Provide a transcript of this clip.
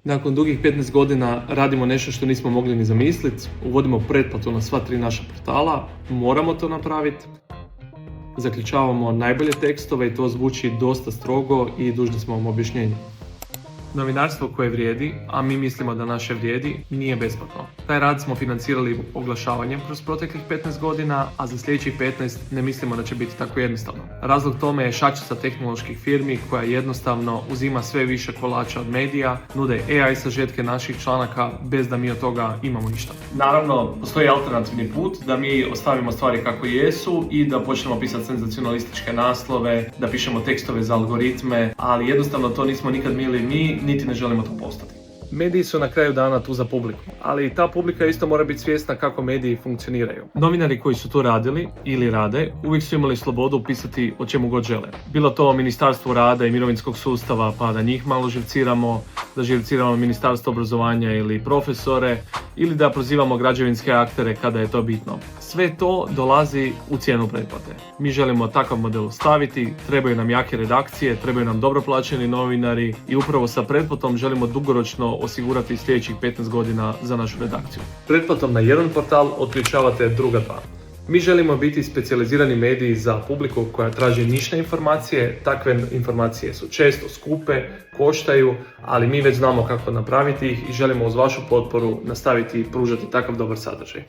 Nakon dugih 15 godina radimo nešto što nismo mogli ni zamisliti, uvodimo pretplatu na sva 3 naša portala, moramo to napraviti. Zaključavamo najbolje tekstove i to zvuči dosta strogo i dužni smo vam objašnjenje. Novinarstvo koje vrijedi, a mi mislimo da naše vrijedi, nije besplatno. Taj rad smo financirali oglašavanjem kroz proteklih 15 godina, a za sljedećih 15 ne mislimo da će biti tako jednostavno. Razlog tome je šačica tehnoloških firmi koja jednostavno uzima sve više kolača od medija, nude AI sažetke naših članaka bez da mi od toga imamo ništa. Naravno, postoji alternativni put da mi ostavimo stvari kako jesu i da počnemo pisati senzacionalističke naslove, da pišemo tekstove za algoritme, ali jednostavno to nismo nikad bili mi, niti ne želimo to postati. Mediji su na kraju dana tu za publiku, ali ta publika isto mora biti svjesna kako mediji funkcioniraju. Novinari koji su to radili ili rade uvijek su imali slobodu pisati o čemu god žele. Bilo to o Ministarstvu rada i mirovinskog sustava pa da njih malo živciramo, da živciramo Ministarstvo obrazovanja ili profesore, ili da prozivamo građevinske aktere kada je to bitno. Sve to dolazi u cijenu pretplate. Mi želimo takav model staviti, trebaju nam jake redakcije, trebaju nam dobro plaćeni novinari i upravo sa pretplatom želimo dugoročno osigurati sljedećih 15 godina za našu redakciju. Pretplatom na jedan portal otključavate druga dva. Mi želimo biti specijalizirani mediji za publiku koja traži nišne informacije. Takve informacije su često skupe, koštaju, ali mi već znamo kako napraviti ih i želimo uz vašu potporu nastaviti pružati takav dobar sadržaj.